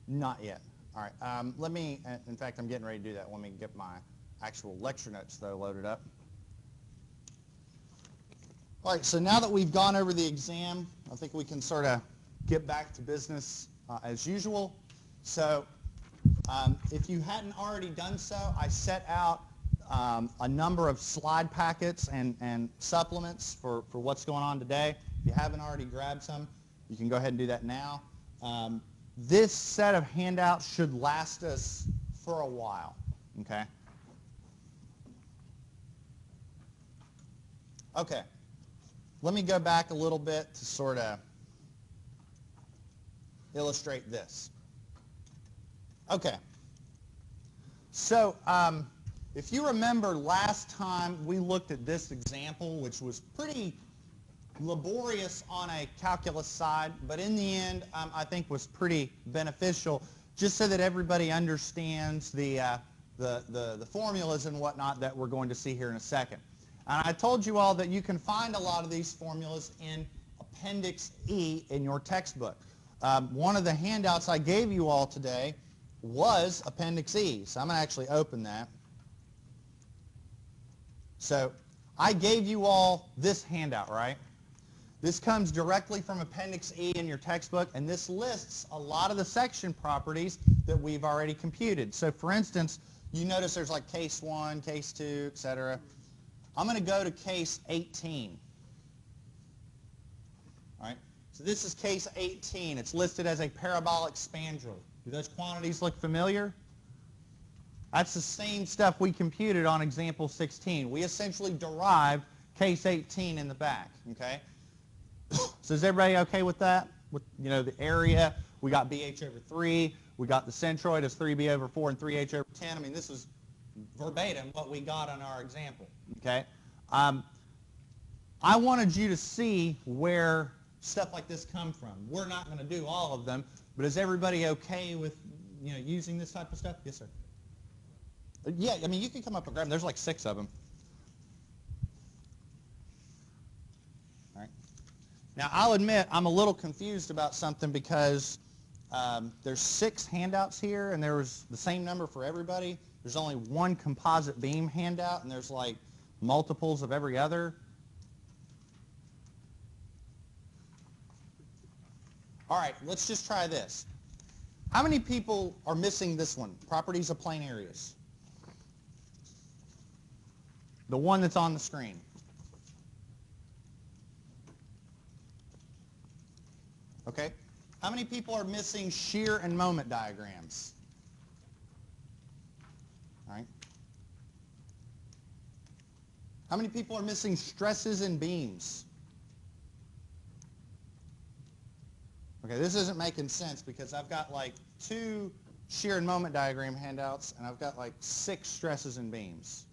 Not yet. All right. Let me, in fact, I'm getting ready to do that. Let me get my actual lecture notes, though, loaded up. All right, so now that we've gone over the exam, I think we can sort of get back to business as usual. So if you hadn't already done so, I set out a number of slide packets and supplements for what's going on today. If you haven't already grabbed some, you can go ahead and do that now. This set of handouts should last us for a while, okay? Okay, let me go back a little bit to sort of illustrate this. Okay, so if you remember last time we looked at this example, which was pretty laborious on a calculus side, but in the end I think was pretty beneficial, just so that everybody understands the formulas and whatnot that we're going to see here in a second. And I told you all that you can find a lot of these formulas in Appendix E in your textbook. One of the handouts I gave you all today was Appendix E, so I'm going to actually open that. So I gave you all this handout, right? This comes directly from Appendix E in your textbook, and this lists a lot of the section properties that we've already computed. So for instance, you notice there's like case 1, case 2, etc. I'm going to go to case 18. All right? So this is case 18. It's listed as a parabolic spandrel. Do those quantities look familiar? That's the same stuff we computed on example 16. We essentially derived case 18 in the back, okay? So is everybody okay with that? With, you know, the area, we got BH over 3, we got the centroid as 3B over 4 and 3H over 10. I mean, this is verbatim what we got on our example, okay? I wanted you to see where stuff like this come from. We're not going to do all of them, but is everybody okay with, you know, using this type of stuff? Yes, sir. Yeah, I mean, you can come up and grab them. There's like 6 of them. All right. Now, I'll admit I'm a little confused about something because there's 6 handouts here, and there was the same number for everybody. There's only one composite beam handout, and there's like multiples of every other. All right, let's just try this. How many people are missing this one? Properties of plane areas. The one that's on the screen. Okay. How many people are missing shear and moment diagrams? All right. How many people are missing stresses and beams? Okay, this isn't making sense because I've got like 2 shear and moment diagram handouts, and I've got like 6 stresses and beams.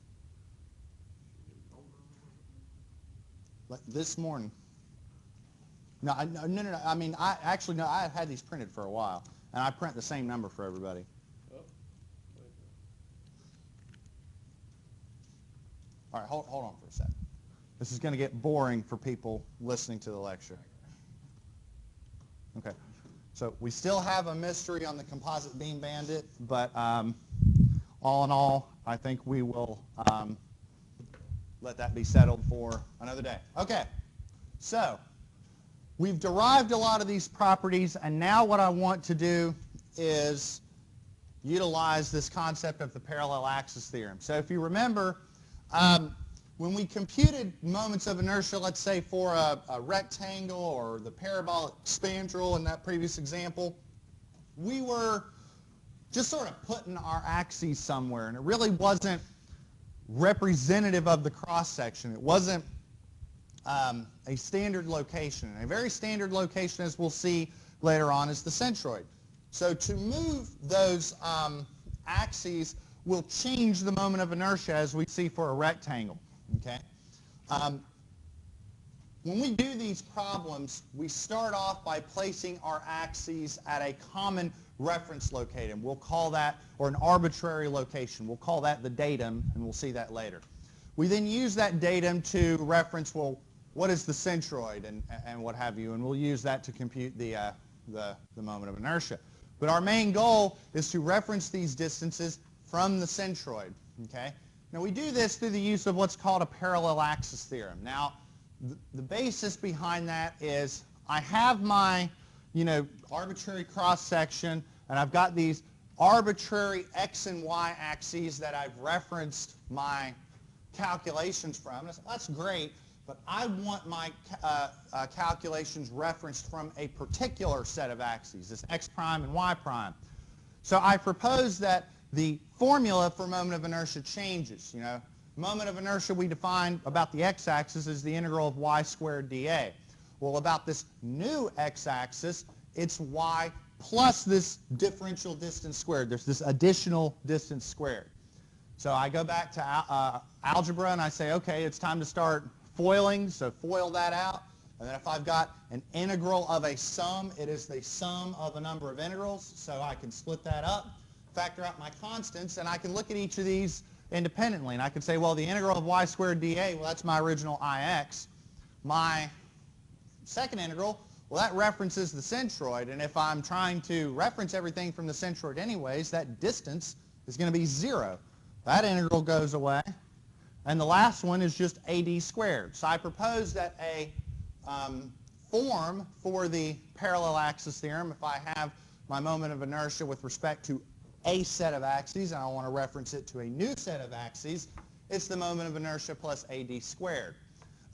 Like this morning. No. I mean, I've had these printed for a while, and I print the same number for everybody. All right, hold on for a second. This is going to get boring for people listening to the lecture. Okay, so we still have a mystery on the composite beam bandit, but all in all, I think we will let that be settled for another day. Okay, so we've derived a lot of these properties, and now what I want to do is utilize this concept of the parallel axis theorem. So if you remember, when we computed moments of inertia, let's say for a rectangle or the parabolic spandrel in that previous example, we were just sort of putting our axes somewhere, and it really wasn't representative of the cross-section. It wasn't a standard location. And a very standard location, as we'll see later on, is the centroid. So to move those axes will change the moment of inertia, as we see for a rectangle. Okay? When we do these problems, we start off by placing our axes at a common reference locatum. We'll call that, or an arbitrary location. We'll call that the datum, and we'll see that later. We then use that datum to reference, well, what is the centroid and what have you, and we'll use that to compute the moment of inertia. But our main goal is to reference these distances from the centroid. Okay? Now we do this through the use of what's called a parallel axis theorem. Now the basis behind that is I have my arbitrary cross section, and I've got these arbitrary x and y axes that I've referenced my calculations from. That's great, but I want my calculations referenced from a particular set of axes, this x prime and y prime. So I propose that the formula for moment of inertia changes. Moment of inertia we define about the x-axis is the integral of y squared dA. Well, about this new x-axis, it's y plus this differential distance squared. There's this additional distance squared. So I go back to algebra and I say, okay, it's time to start foiling, so FOIL that out. And then if I've got an integral of a sum, it is the sum of a number of integrals, so I can split that up, factor out my constants, and I can look at each of these independently. And I can say, well, the integral of y squared dA, well, that's my original ix. My second integral, well, that references the centroid, and if I'm trying to reference everything from the centroid anyways, that distance is going to be 0. That integral goes away. And the last one is just AD squared. So I propose that a form for the parallel axis theorem, if I have my moment of inertia with respect to a set of axes, and I want to reference it to a new set of axes, it's the moment of inertia plus AD squared.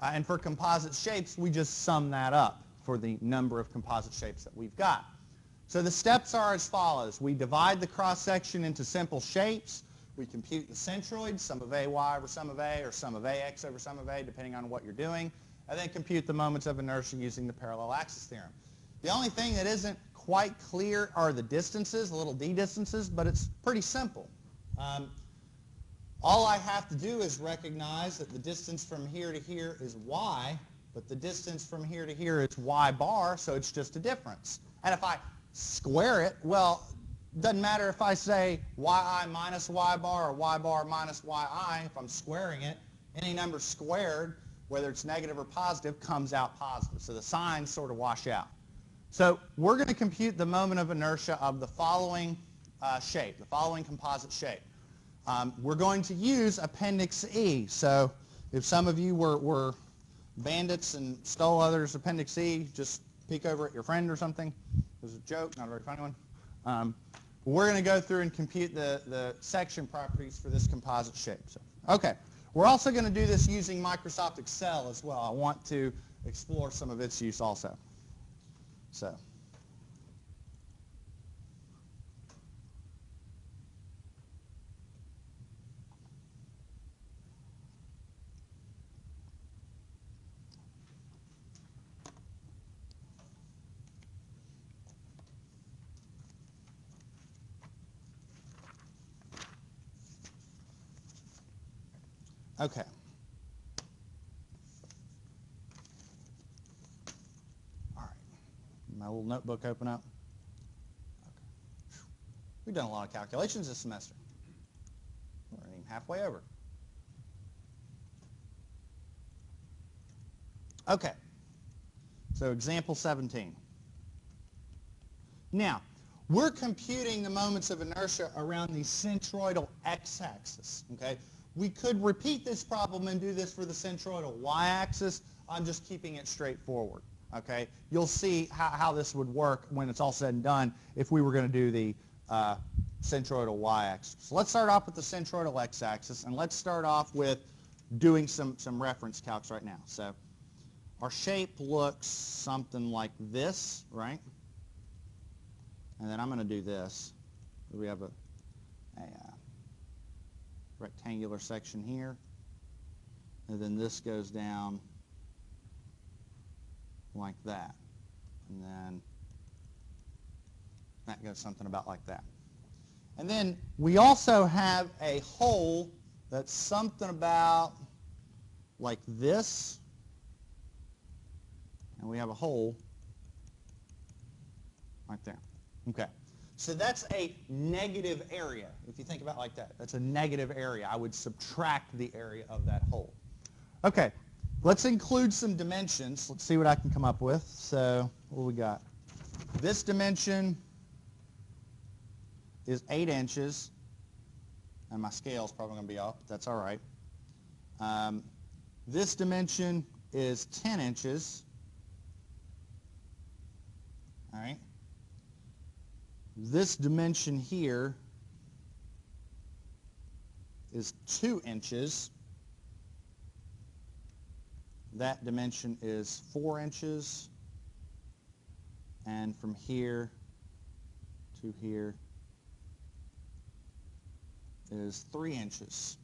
And for composite shapes, we just sum that up for the number of composite shapes that we've got. So the steps are as follows. We divide the cross-section into simple shapes. We compute the centroid, sum of AY over sum of A, or sum of AX over sum of A, depending on what you're doing, and then compute the moments of inertia using the parallel axis theorem. The only thing that isn't quite clear are the distances, the little d distances, but it's pretty simple. All I have to do is recognize that the distance from here to here is y, but the distance from here to here is y bar, so it's just a difference. And if I square it, well, it doesn't matter if I say yi minus y bar or y bar minus yi. If I'm squaring it, any number squared, whether it's negative or positive, comes out positive. So the signs sort of wash out. So we're going to compute the moment of inertia of the following shape, the following composite shape. We're going to use Appendix E. So if some of you were bandits and stole others' Appendix E, just peek over at your friend or something. It was a joke, not a very funny one. We're going to go through and compute the section properties for this composite shape. So, okay. We're also going to do this using Microsoft Excel as well. I want to explore some of its use also. So, okay. All right. My little notebook open up. Okay. We've done a lot of calculations this semester. We're even halfway over. Okay. So example 17. Now, we're computing the moments of inertia around the centroidal x-axis. Okay. We could repeat this problem and do this for the centroidal y-axis. I'm just keeping it straightforward. Okay, you'll see how this would work when it's all said and done if we were going to do the centroidal y-axis. So let's start off with the centroidal x-axis, and let's start off with doing some reference calcs right now. So our shape looks something like this, right? And then I'm going to do this. We have a rectangular section here, and then this goes down like that, and then that goes something about like that. And then we also have a hole that's something about like this, and we have a hole right there. Okay. So that's a negative area. If you think about it like that, that's a negative area. I would subtract the area of that hole. Okay, let's include some dimensions. Let's see what I can come up with. So what we got? This dimension is 8 inches, and my scale's probably going to be off, but that's all right. This dimension is 10 inches. All right. This dimension here is 2 inches. That dimension is 4 inches. And from here to here is 3 inches.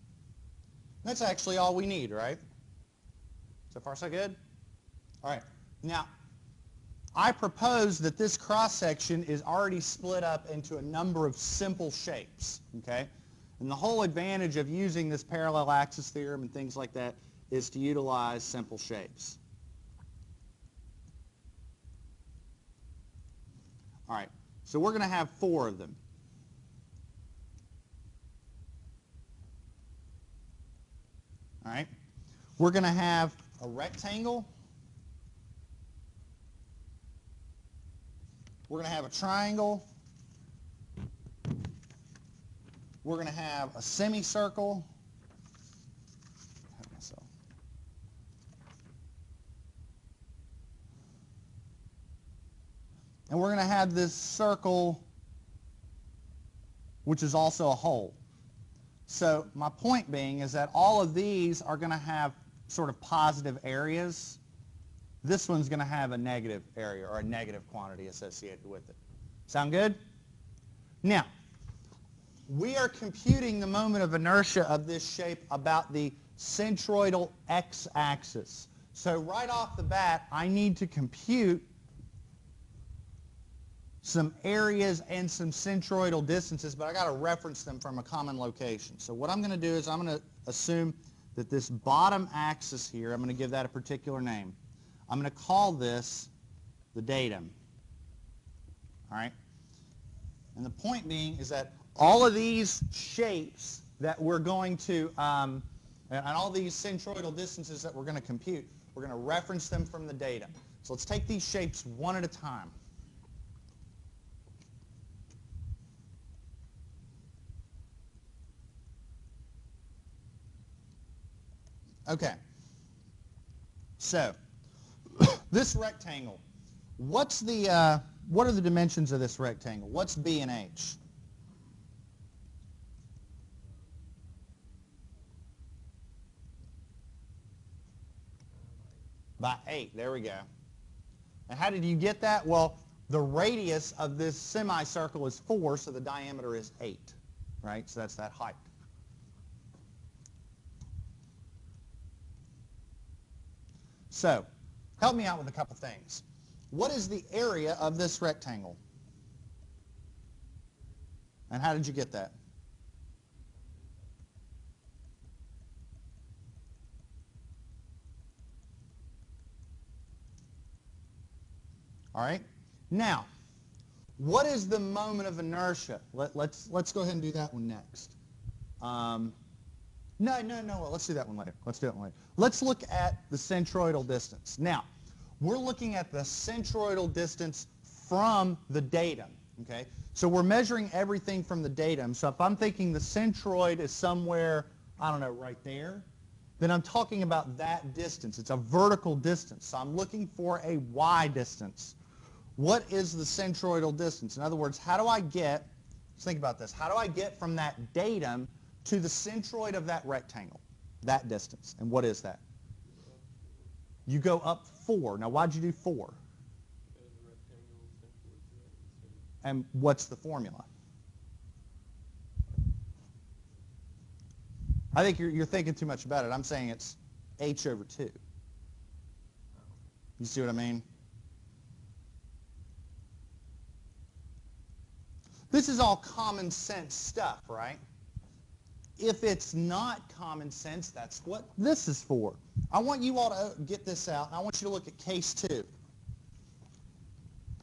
That's actually all we need, right? So far, so good? All right. Now, I propose that this cross-section is already split up into a number of simple shapes, okay? And the whole advantage of using this parallel axis theorem and things like that is to utilize simple shapes. All right, so we're going to have 4 of them. All right, we're going to have a rectangle. We're going to have a triangle. We're going to have a semicircle. And we're going to have this circle, which is also a hole. So my point being is that all of these are going to have sort of positive areas. This one's going to have a negative area or a negative quantity associated with it. Sound good? Now, we are computing the moment of inertia of this shape about the centroidal x-axis. So right off the bat, I need to compute some areas and some centroidal distances, but I got to reference them from a common location. So what I'm going to do is I'm going to assume that this bottom axis here, I'm going to give that a particular name. I'm going to call this the datum. All right? And the point being is that all of these shapes that we're going to, and all these centroidal distances that we're going to compute, we're going to reference them from the datum. So let's take these shapes one at a time. Okay, so this rectangle, what are the dimensions of this rectangle? What's B and H? By 8, there we go. And how did you get that? Well, the radius of this semicircle is 4, so the diameter is 8, right? So that's that height. So, help me out with a couple things. What is the area of this rectangle? And how did you get that? All right. Now, what is the moment of inertia? Let's go ahead and do that one next. No, let's do that one later. Let's look at the centroidal distance. Now, we're looking at the centroidal distance from the datum, okay? So we're measuring everything from the datum. So if I'm thinking the centroid is somewhere, I don't know, right there, then I'm talking about that distance. It's a vertical distance. So I'm looking for a y distance. What is the centroidal distance? In other words, how do I get, let's think about this, how do I get from that datum to the centroid of that rectangle, that distance? And what is that? You go up 4. Now, why'd you do 4? And what's the formula? I think you're thinking too much about it. I'm saying it's h over 2. You see what I mean? This is all common sense stuff, right? If it's not common sense, that's what this is for. I want you all to get this out. I want you to look at case 2.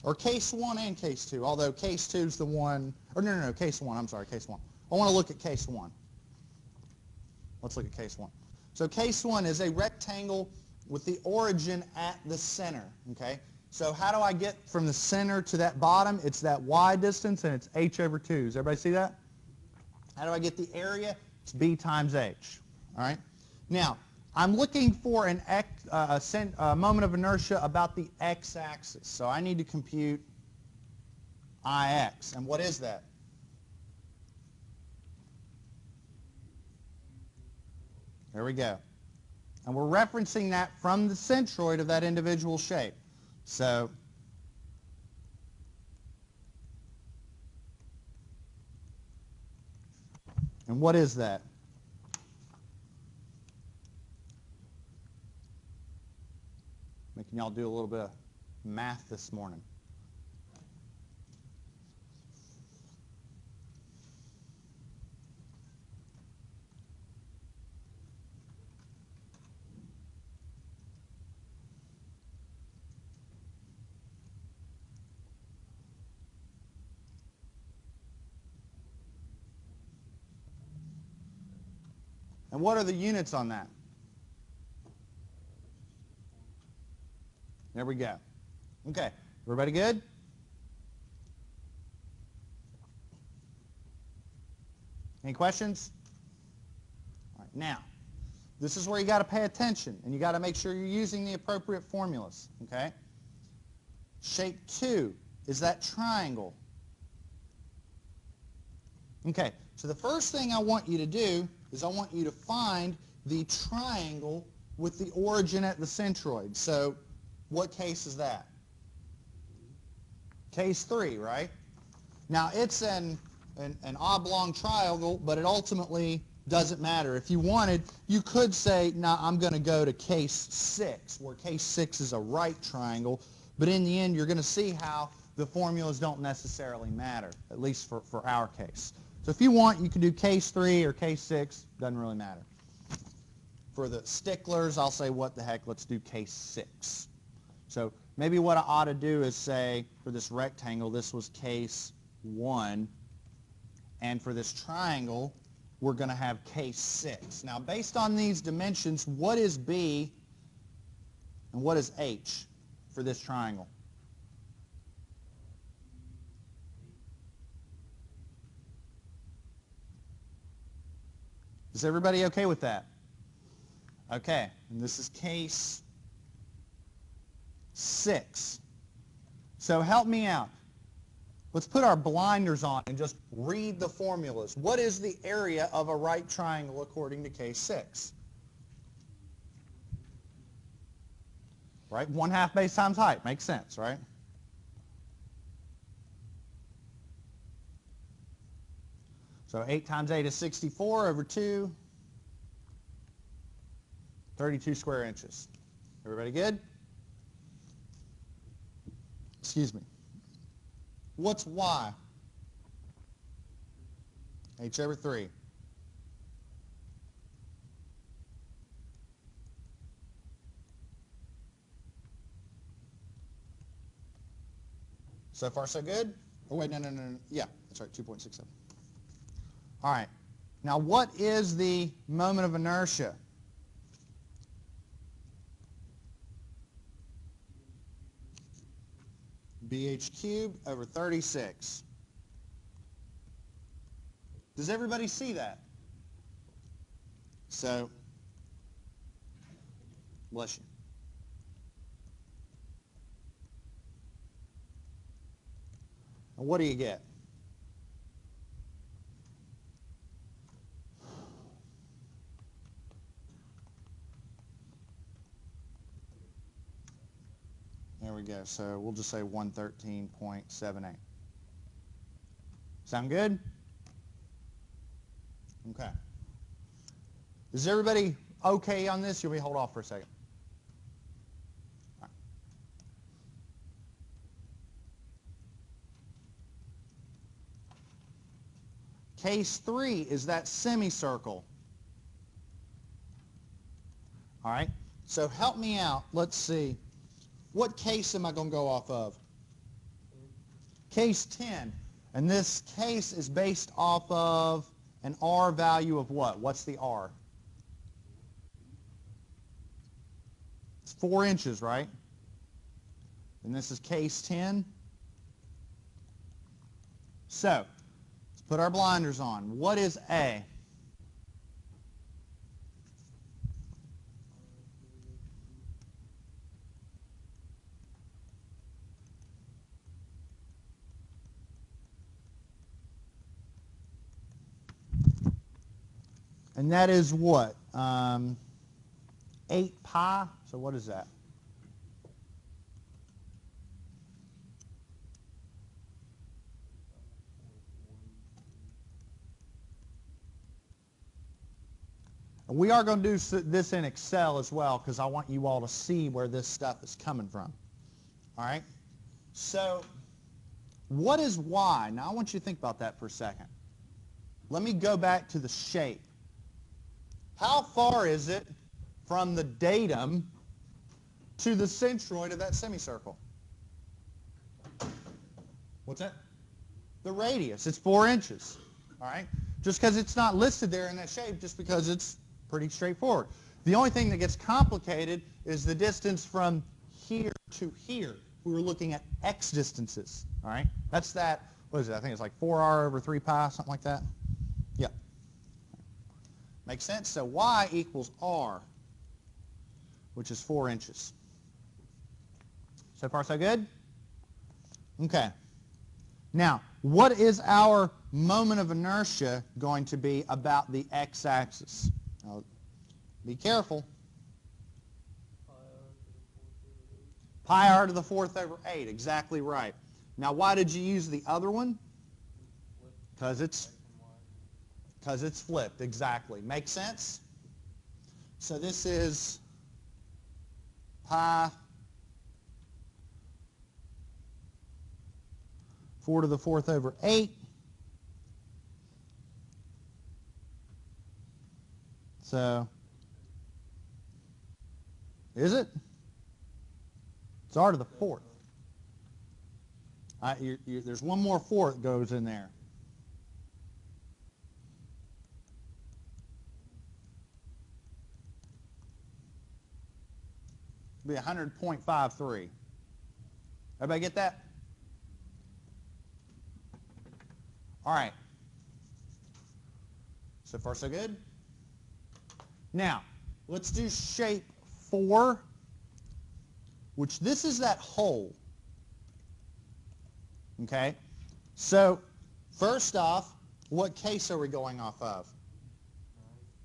Or case 1 and case 2, although case 2 is the one, or no, case 1, I'm sorry, case 1. I want to look at case 1. Let's look at case 1. So case 1 is a rectangle with the origin at the center, okay? So how do I get from the center to that bottom? It's that y distance, and it's h over 2. Does everybody see that? How do I get the area? It's b times h. All right? Now, I'm looking for a moment of inertia about the x-axis. So I need to compute ix. And what is that? There we go. And we're referencing that from the centroid of that individual shape. So and what is that? Making y'all do a little bit of math this morning. And what are the units on that? There we go. Okay, everybody good? Any questions? All right, now, this is where you got to pay attention, and you got to make sure you're using the appropriate formulas, okay? Shape 2 is that triangle. Okay, so the first thing I want you to do is I want you to find the triangle with the origin at the centroid. So what case is that? Case 3, right? Now it's an oblong triangle, but it ultimately doesn't matter. If you wanted, you could say, now I'm going to go to case 6, where case 6 is a right triangle, but in the end you're going to see how the formulas don't necessarily matter, at least for our case. So if you want, you can do case 3 or case 6, doesn't really matter. For the sticklers, I'll say, what the heck, let's do case 6. So maybe what I ought to do is say, for this rectangle, this was case 1, and for this triangle, we're going to have case 6. Now, based on these dimensions, what is B and what is H for this triangle? Is everybody okay with that? Okay, and this is case 6. So help me out. Let's put our blinders on and just read the formulas. What is the area of a right triangle according to case 6? Right? 1/2 base times height. Makes sense, right? So 8 times 8 is 64 over 2, 32 square inches. Everybody good? Excuse me. What's y? H over 3. So far, so good? Oh, wait, no. Yeah, that's right, 2.67. All right. Now, what is the moment of inertia? BH cubed over 36. Does everybody see that? So, bless you. And what do you get? There we go. So we'll just say 113.78. Sound good? Okay. Is everybody okay on this? You'll be hold off for a second. All right. Case 3 is that semicircle. All right. So help me out. Let's see. What case am I going to go off of? Case 10. And this case is based off of an R value of what? What's the R? It's 4 inches, right? And this is case 10. So, let's put our blinders on. What is A? And that is what? 8 pi. So what is that? And we are going to do this in Excel as well because I want you all to see where this stuff is coming from. All right? So what is y? Now I want you to think about that for a second. Let me go back to the shape. How far is it from the datum to the centroid of that semicircle? What's that? The radius. It's 4 inches. All right? Just because it's not listed there in that shape, just because it's pretty straightforward. The only thing that gets complicated is the distance from here to here. We were looking at x distances. All right? That's that, what is it? I think it's like 4r over 3 pi, something like that. Yeah. Makes sense? So y equals r, which is 4 inches. So far, so good? Okay. Now, what is our moment of inertia going to be about the x-axis? Now, be careful. Pi r to the 4th over 8. Exactly right. Now, why did you use the other one? Because it's flipped. Exactly. Make sense? So this is pi 4 to the 4th over 8. So, is it? It's r to the 4th. There's one more 4 that goes in there. It'll be 100.53. Everybody get that? All right. So far, so good? Now, let's do shape 4, which this is that hole. Okay? So, first off, what case are we going off of?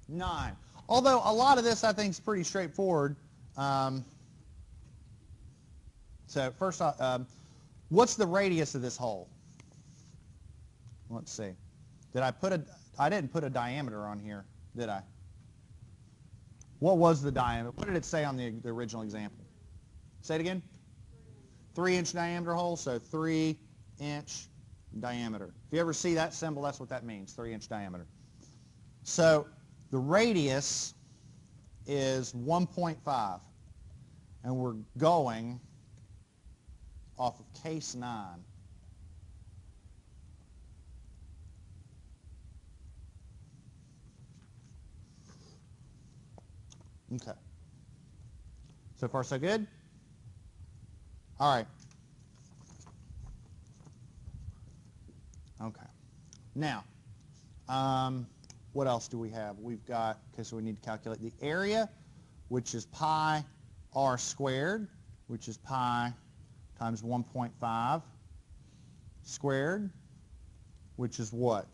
9. Although a lot of this I think is pretty straightforward. So first off, what's the radius of this hole? Let's see. I didn't put a diameter on here, did I? What was the diameter? What did it say on the original example? Say it again. 3-inch diameter hole, so 3-inch diameter. If you ever see that symbol, that's what that means, 3-inch diameter. So the radius is 1.5, and we're going off of case 9. Okay. So far, so good? All right. Okay. Now, what else do we have? We've got, okay, so we need to calculate the area, which is pi r squared, which is pi times 1.5 squared, which is what?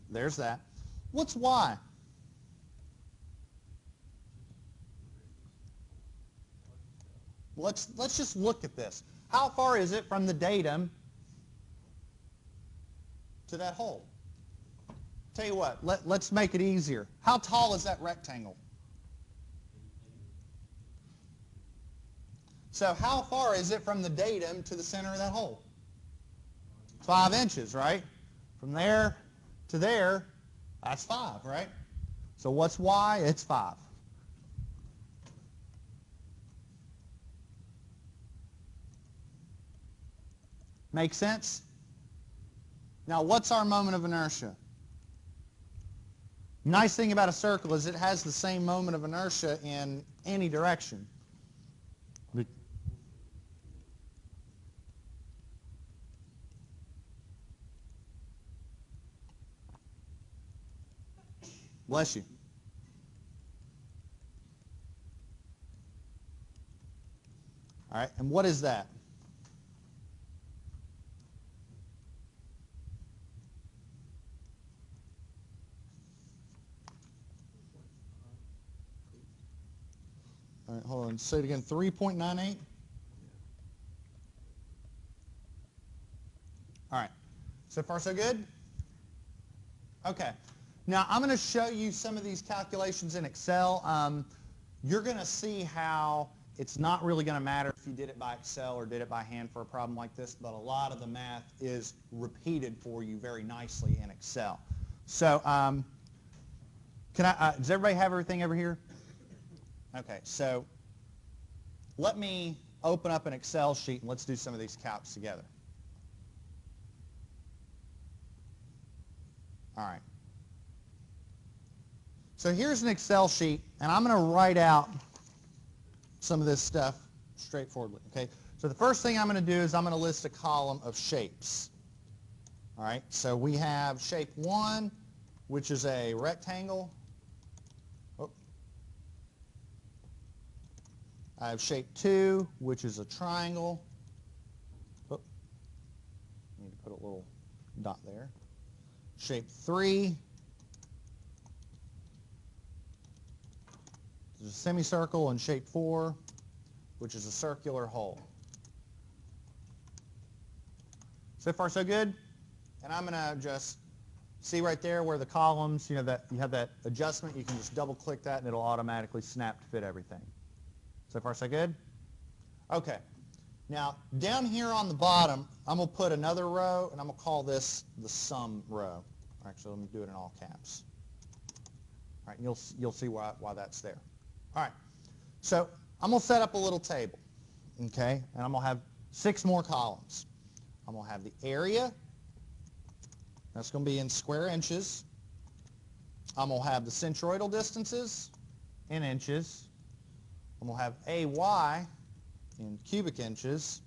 There's that. What's y? Let's just look at this. How far is it from the datum to that hole? Tell you what, let's make it easier. How tall is that rectangle? So how far is it from the datum to the center of that hole? 5 inches, right? From there to there, that's 5, right? So what's y? It's 5. Make sense? Now, what's our moment of inertia? Nice thing about a circle is it has the same moment of inertia in any direction. Bless you. All right, and what is that? All right, hold on. Say it again. 3.98? All right. So far, so good? Okay. Now, I'm going to show you some of these calculations in Excel. You're going to see how it's not really going to matter if you did it by Excel or did it by hand for a problem like this, but a lot of the math is repeated for you very nicely in Excel. So does everybody have everything over here? Okay, so let me open up an Excel sheet and let's do some of these calcs together. All right. So here's an Excel sheet, and I'm going to write out some of this stuff straightforwardly. Okay. So the first thing I'm going to do is I'm going to list a column of shapes. All right. So we have shape 1, which is a rectangle. Oh. I have shape 2, which is a triangle. Oh. Need to put a little dot there. Shape 3 is a semicircle, and shape 4, which is a circular hole. So far, so good. And I'm going to just see right there where the columns, that you have that adjustment. You can just double-click that, and it'll automatically snap to fit everything. So far, so good. Okay. Now, down here on the bottom, I'm going to put another row, and I'm going to call this the sum row. Actually, let me do it in all caps. All right, you'll see why that's there. All right, so I'm going to set up a little table, okay, and I'm going to have 6 more columns. I'm going to have the area. That's going to be in square inches. I'm going to have the centroidal distances in inches. I'm going to have AY in cubic inches.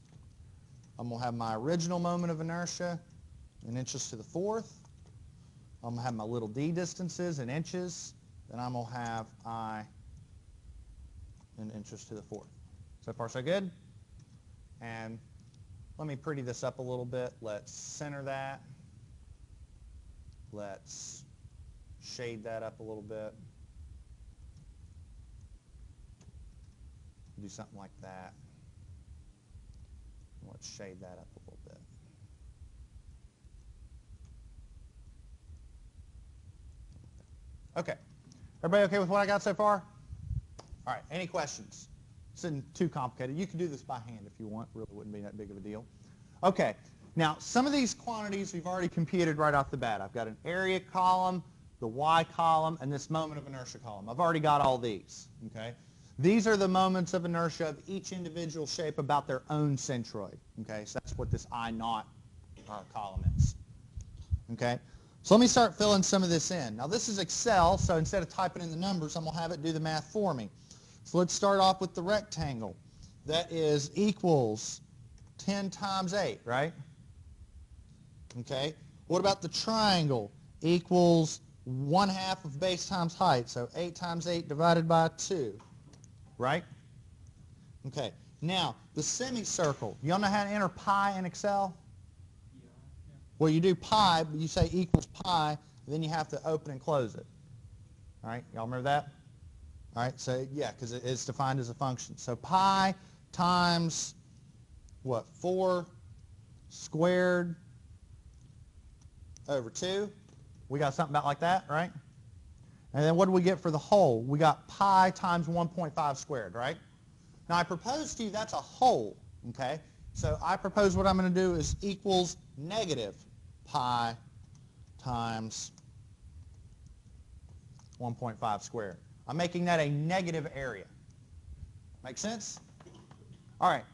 I'm going to have my original moment of inertia in inches to the 4th. I'm going to have my little d distances in inches. Then I'm going to have I in inches to the 4th. So far, so good? And let me pretty this up a little bit. Let's center that. Let's shade that up a little bit. Do something like that. Let's shade that up a little bit. Okay. Everybody okay with what I got so far? All right. Any questions? This isn't too complicated. You can do this by hand if you want. Really wouldn't be that big of a deal. Okay. Now, some of these quantities we've already computed right off the bat. I've got an area column, the y column, and this moment of inertia column. I've already got all these. Okay. These are the moments of inertia of each individual shape about their own centroid. Okay. So that's what this I naught column is. Okay. So let me start filling some of this in. Now this is Excel, so instead of typing in the numbers, I'm going to have it do the math for me. So let's start off with the rectangle. That is equals 10 times 8, right? Okay. What about the triangle? Equals 1/2 of base times height, so 8 times 8 divided by 2, right? Okay. Now, the semicircle. You all know how to enter pi in Excel? Well, you do pi, but you say equals pi, then you have to open and close it. All right, y'all remember that? All right, so yeah, because it's defined as a function. So pi times, what, 4 squared over 2. We got something about like that, right? And then what do we get for the whole? We got pi times 1.5 squared, right? Now, I propose to you that's a whole, okay? So I propose what I'm going to do is equals negative pi times 1.5 squared. I'm making that a negative area. Make sense? All right.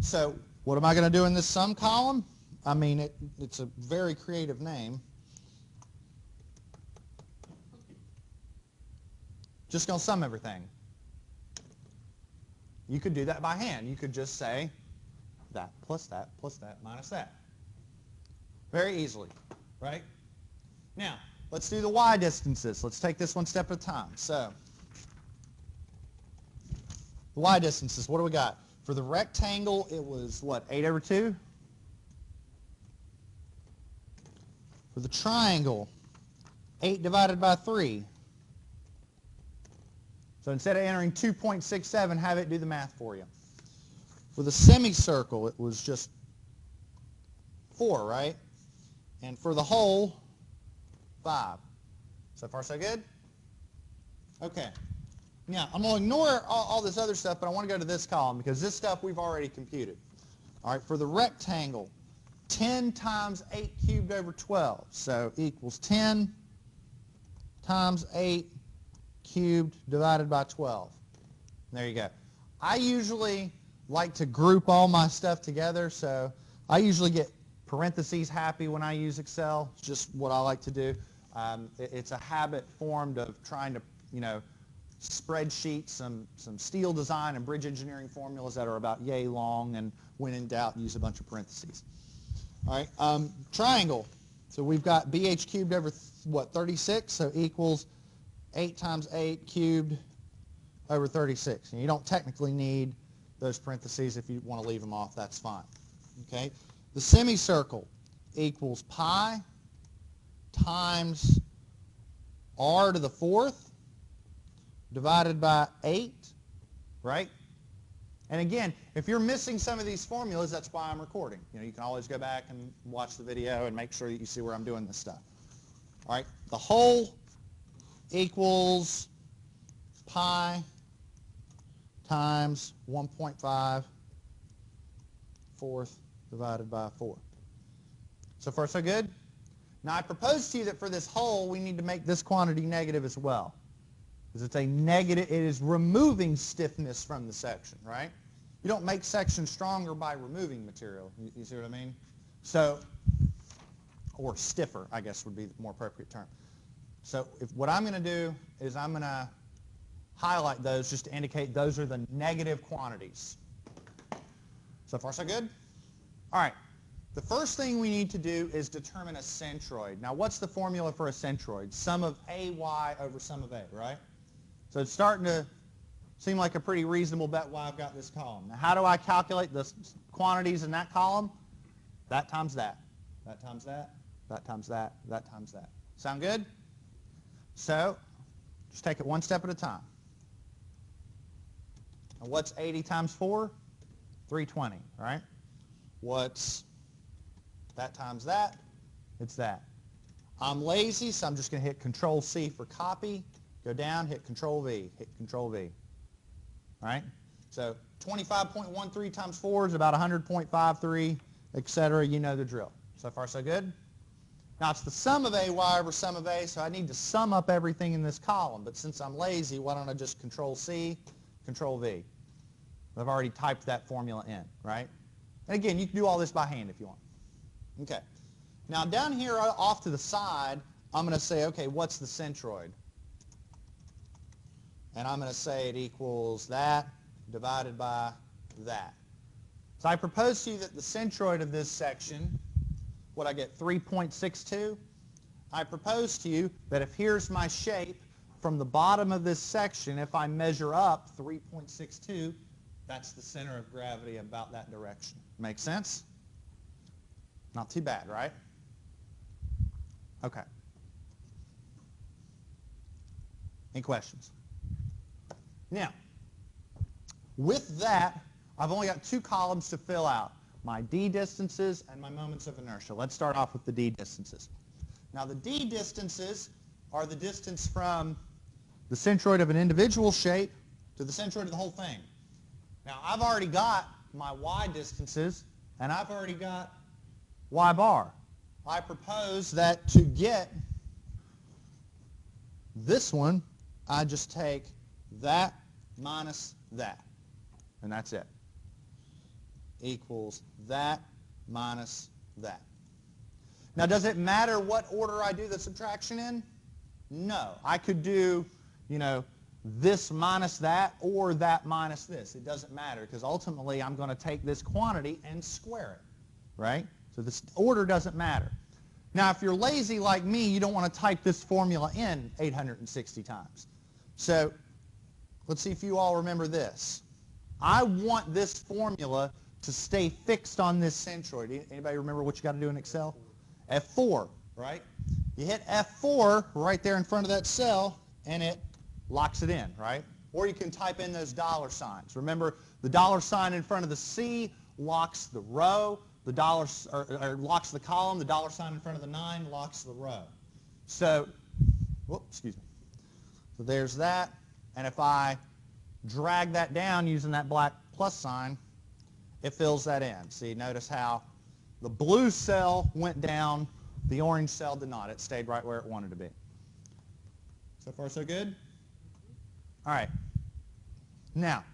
So what am I going to do in this sum column? I mean, it's a very creative name. just going to sum everything. You could do that by hand. You could just say that plus that minus that. Very easily, right? Now, let's do the y distances. Let's take this one step at a time. So, the y distances, what do we got? For the rectangle, it was, what, 8 over 2? For the triangle, 8 divided by 3. So instead of entering 2.67, have it do the math for you. For the semicircle, it was just 4, right? And for the whole, 5. So far, so good? Okay. Now, I'm going to ignore all this other stuff, but I want to go to this column because this stuff we've already computed. All right, for the rectangle, 10 times 8 cubed over 12. So equals 10 times 8 cubed divided by 12. There you go. I usually like to group all my stuff together, so I usually get parentheses happy when I use Excel. It's just what I like to do. It's a habit formed of trying to, spreadsheet some steel design and bridge engineering formulas that are about yay long, and when in doubt, use a bunch of parentheses. All right, triangle. So we've got BH cubed over, 36, so equals 8 times 8 cubed over 36. And you don't technically need those parentheses. If you want to leave them off, that's fine. Okay? The semicircle equals pi times r to the 4th divided by 8, right? And again, if you're missing some of these formulas, that's why I'm recording. You can always go back and watch the video and make sure that you see where I'm doing this stuff. All right, the whole equals pi times 1.5 4th divided by 4. So far, so good? Now, I propose to you that for this whole, we need to make this quantity negative as well. Because it's a negative, it is removing stiffness from the section, right? You don't make sections stronger by removing material. You see what I mean? So, or stiffer, I guess would be the more appropriate term. So what I'm going to do is I'm going to highlight those just to indicate those are the negative quantities. So far, so good? All right. The first thing we need to do is determine a centroid. Now, what's the formula for a centroid? Sum of AY over sum of A, right? So it's starting to seem like a pretty reasonable bet why I've got this column. Now, how do I calculate the quantities in that column? That times that. That times that. That times that. That times that. Sound good? So, just take it one step at a time. Now, what's 80 times 4? 320, right? What's that times that? It's that. I'm lazy, so I'm just going to hit Control-C for copy. Go down, hit Control-V, hit Control-V. All right? So 25.13 times 4 is about 100.53, etc. You know the drill. So far, so good? Now, it's the sum of AY over sum of A, so I need to sum up everything in this column. But since I'm lazy, why don't I just Control-C, Control-V? I've already typed that formula in, right? And again, you can do all this by hand if you want. Okay. Now, down here off to the side, I'm going to say, okay, what's the centroid? And I'm going to say it equals that divided by that. So I propose to you that the centroid of this section, what I get, 3.62? I propose to you that if here's my shape, from the bottom of this section, if I measure up 3.62, that's the center of gravity about that direction. Make sense? Not too bad, right? Okay. Any questions? Now, with that, I've only got 2 columns to fill out, my d distances and my moments of inertia. Let's start off with the d distances. Now, the d distances are the distance from the centroid of an individual shape to the centroid of the whole thing. Now, I've already got my y distances, and I've already got y bar. I propose that to get this one, I just take that minus that, and that's it. Equals that minus that. Now, does it matter what order I do the subtraction in? No. I could do, this minus that or that minus this. It doesn't matter because ultimately I'm going to take this quantity and square it, right? So this order doesn't matter. Now, if you're lazy like me, you don't want to type this formula in 860 times. So let's see if you all remember this. I want this formula to stay fixed on this centroid. Anybody remember what you got to do in Excel? F4, right? You hit F4 right there in front of that cell, and it locks it in, right? Or you can type in those dollar signs. Remember, the dollar sign in front of the C locks the row, the dollar or locks the column, the dollar sign in front of the 9 locks the row. So, whoops, excuse me. So there's that, and if I drag that down using that black plus sign, it fills that in. See, notice how the blue cell went down, the orange cell did not. It stayed right where it wanted to be. So far, so good? All right. Now,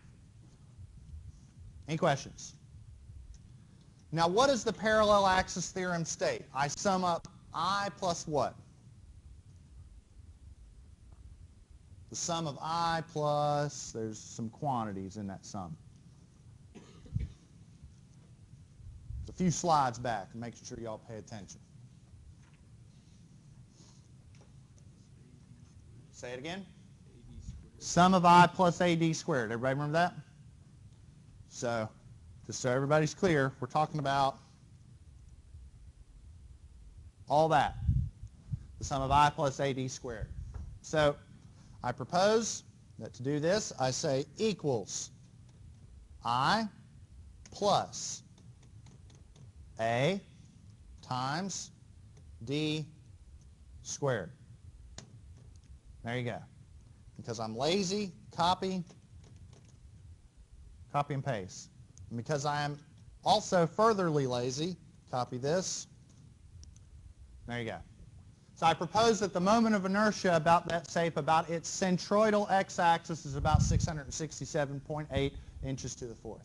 any questions? Now, what does the parallel axis theorem state? I sum up I plus what? The sum of I plus, there's some quantities in that sum. It's a few slides back, and making sure y'all pay attention. Say it again. Sum of I plus AD squared. Everybody remember that? So, just so everybody's clear, we're talking about all that. The sum of I plus AD squared. So, I propose that to do this, I say equals I plus A times D squared. There you go. Because I'm lazy, copy and paste. And because I am also furtherly lazy, copy this. There you go. So I propose that the moment of inertia about that shape, about its centroidal x-axis, is about 667.8 inches to the fourth.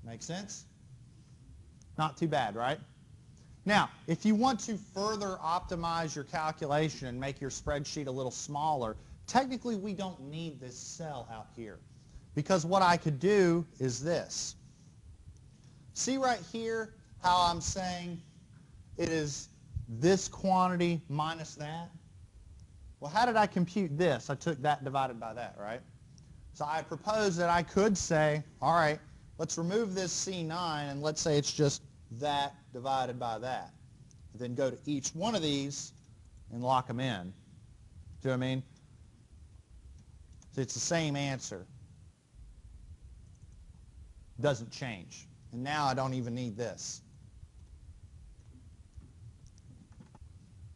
Make sense? Not too bad, right? Now, if you want to further optimize your calculation and make your spreadsheet a little smaller, technically we don't need this cell out here. Because what I could do is this. See right here how I'm saying it is this quantity minus that? Well, how did I compute this? I took that divided by that, right? So I propose that I could say, all right, let's remove this C9 and let's say it's just that divided by that. And then go to each one of these and lock them in. See what I mean? So it's the same answer. Doesn't change. And now I don't even need this.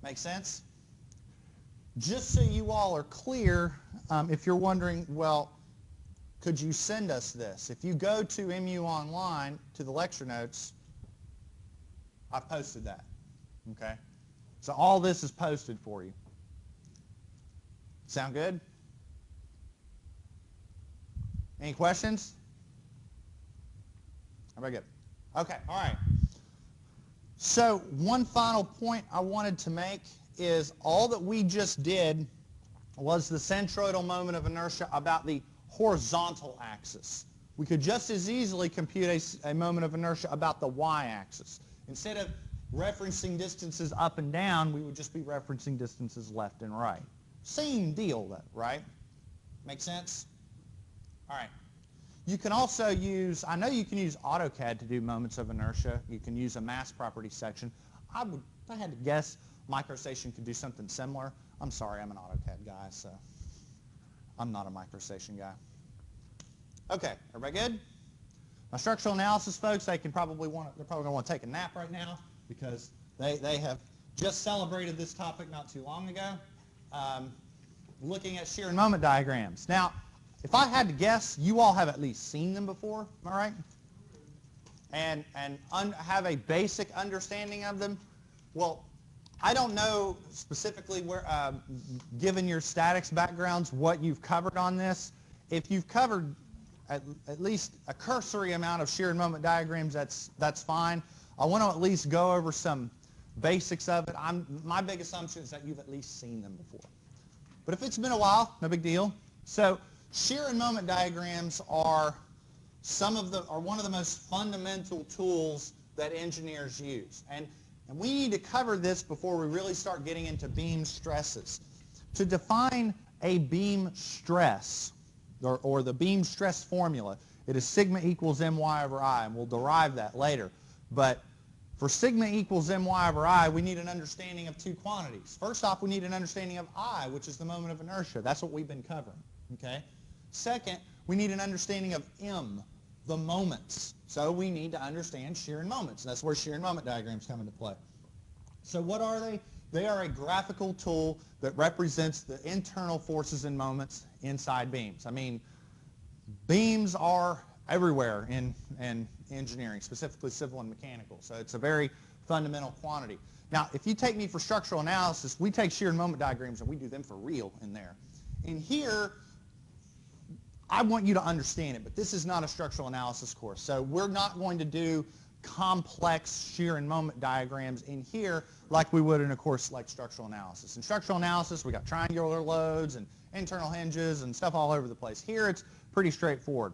Make sense? Just so you all are clear, if you're wondering, well, could you send us this? If you go to MU Online, to the lecture notes, I've posted that. Okay? So all this is posted for you. Sound good? Any questions? Everybody good? Okay, all right. So one final point I wanted to make is all that we just did was the centroidal moment of inertia about the horizontal axis. We could just as easily compute a moment of inertia about the y-axis. Instead of referencing distances up and down, we would just be referencing distances left and right. Same deal, though, right? Make sense? All right. You can also use, I know you can use AutoCAD to do moments of inertia. You can use a mass property section. If I had to guess, MicroStation could do something similar. I'm sorry, I'm an AutoCAD guy, so I'm not a MicroStation guy. Okay, everybody good? My structural analysis folks, they're probably going to want to take a nap right now because they have just celebrated this topic not too long ago, looking at shear and moment diagrams. Now, if I had to guess, you all have at least seen them before, am I right? And have a basic understanding of them. Well, I don't know specifically where, given your statics backgrounds, what you've covered on this. If you've covered at least a cursory amount of shear and moment diagrams, that's fine. I want to at least go over some basics of it. My big assumption is that you've at least seen them before. But if it's been a while, no big deal. So shear and moment diagrams are one of the most fundamental tools that engineers use. And we need to cover this before we really start getting into beam stresses. To define a beam stress, or the beam stress formula, it is sigma equals my over I, and we'll derive that later. But for sigma equals my over I, we need an understanding of two quantities. First off, we need an understanding of I, which is the moment of inertia. That's what we've been covering. Okay? Second, we need an understanding of M, the moments. So we need to understand shear and moments. That's where shear and moment diagrams come into play. So what are they? They are a graphical tool that represents the internal forces and moments inside beams. I mean, beams are everywhere in engineering, specifically civil and mechanical. So it's a very fundamental quantity. Now, if you take me for structural analysis, we take shear and moment diagrams and we do them for real in there. In here, I want you to understand it, but this is not a structural analysis course. So we're not going to do complex shear and moment diagrams in here like we would in a course like structural analysis. In structural analysis, we got triangular loads and internal hinges and stuff all over the place. Here, it's pretty straightforward.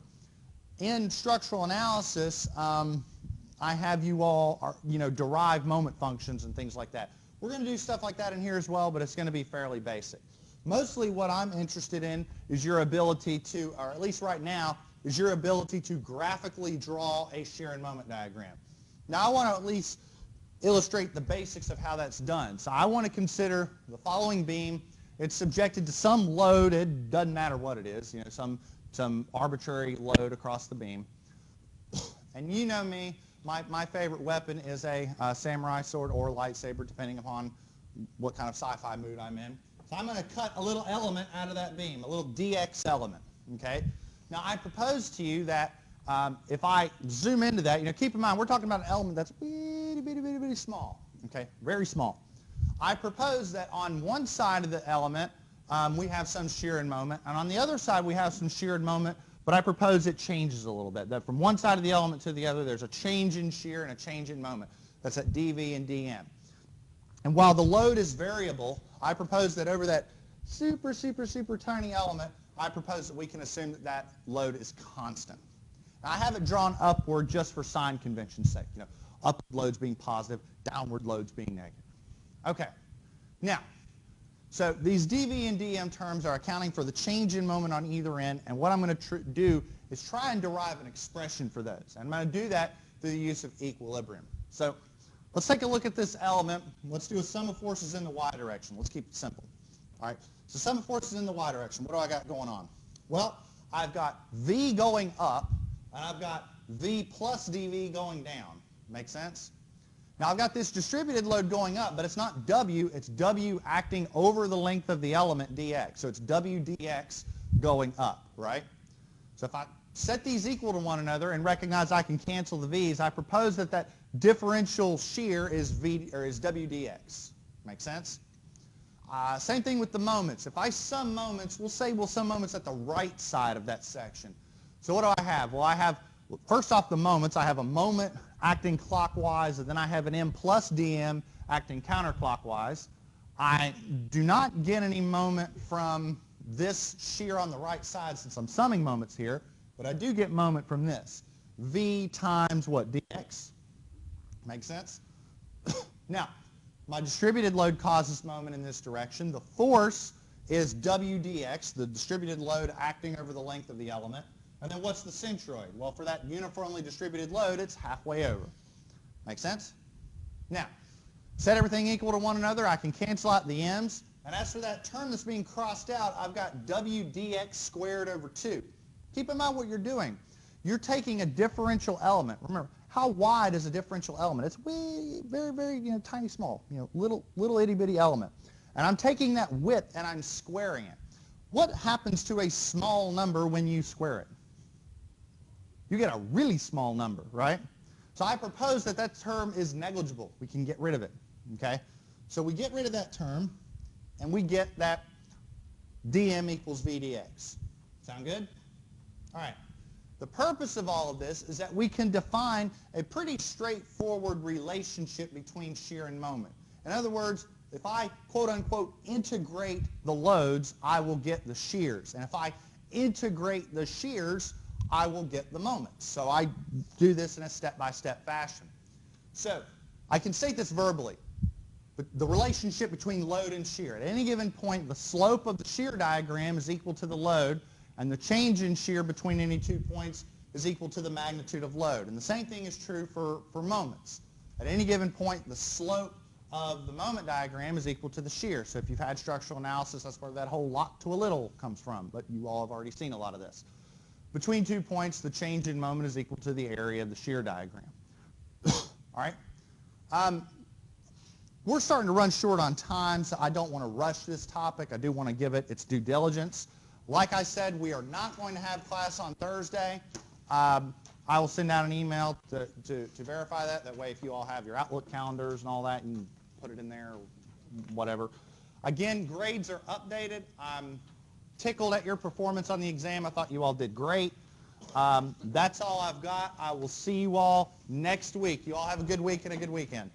In structural analysis, I have you all derive moment functions and things like that. We're going to do stuff like that in here as well, but it's going to be fairly basic. Mostly what I'm interested in is your ability to, or at least right now, is your ability to graphically draw a shear and moment diagram. Now I want to at least illustrate the basics of how that's done. So I want to consider the following beam. It's subjected to some load. It doesn't matter what it is, some arbitrary load across the beam. And you know me, my favorite weapon is a samurai sword or lightsaber, depending upon what kind of sci-fi mood I'm in. So I'm going to cut a little element out of that beam, a little dx element, okay? Now I propose to you that if I zoom into that, keep in mind we're talking about an element that's bitty small, okay? Very small. I propose that on one side of the element we have some shear and moment, and on the other side we have some shear and moment, but I propose it changes a little bit, that from one side of the element to the other there's a change in shear and a change in moment. That's at dV and dm. And while the load is variable, I propose that over that super tiny element, I propose that we can assume that that load is constant. Now, I have it drawn upward just for sign convention's sake. Upward loads being positive, downward loads being negative. Okay. Now, so these dV and dm terms are accounting for the change in moment on either end, and what I'm going to do is try and derive an expression for those. And I'm going to do that through the use of equilibrium. So let's take a look at this element. Let's do a sum of forces in the y direction. Let's keep it simple. All right. So sum of forces in the y direction. What do I got going on? Well, I've got V going up, and I've got V plus dV going down. Make sense? Now I've got this distributed load going up, but it's not W, it's W acting over the length of the element dx. So it's W dx going up, right? So if I set these equal to one another and recognize I can cancel the V's, I propose that that differential shear is W dx. Make sense? Same thing with the moments. If I sum moments, we'll sum moments at the right side of that section. So what do I have? Well, I have, first off the moments, I have a moment acting clockwise, and then I have an M plus dm acting counterclockwise. I do not get any moment from this shear on the right side since I'm summing moments here, but I do get moment from this. V times what? Dx. Make sense? Now, my distributed load causes moment in this direction. The force is W dx, the distributed load acting over the length of the element. And then what's the centroid? Well, for that uniformly distributed load, it's halfway over. Make sense? Now, set everything equal to one another. I can cancel out the m's. And as for that term that's being crossed out, I've got W dx squared over 2. Keep in mind what you're doing. You're taking a differential element. Remember, how wide is a differential element? It's very tiny, small, little itty bitty element. And I'm taking that width and I'm squaring it. What happens to a small number when you square it? You get a really small number, right? So I propose that that term is negligible. We can get rid of it, okay? So we get rid of that term, and we get that dm equals v dx. Sound good? All right. The purpose of all of this is that we can define a pretty straightforward relationship between shear and moment. In other words, if I quote unquote integrate the loads, I will get the shears. And if I integrate the shears, I will get the moments. So I do this in a step-by-step fashion. So I can state this verbally, but the relationship between load and shear. At any given point, the slope of the shear diagram is equal to the load, and the change in shear between any 2 points is equal to the magnitude of load. And the same thing is true for moments. At any given point, the slope of the moment diagram is equal to the shear. So if you've had structural analysis, that's where that whole lot to a little comes from, but you all have already seen a lot of this. Between 2 points, the change in moment is equal to the area of the shear diagram. All right? We're starting to run short on time, so I don't want to rush this topic. I do want to give it its due diligence. Like I said, we are not going to have class on Thursday. I will send out an email to verify that. That way, if you all have your Outlook calendars and all that, you can put it in there or whatever. Again, grades are updated. I'm tickled at your performance on the exam. I thought you all did great. That's all I've got. I will see you all next week. You all have a good week and a good weekend.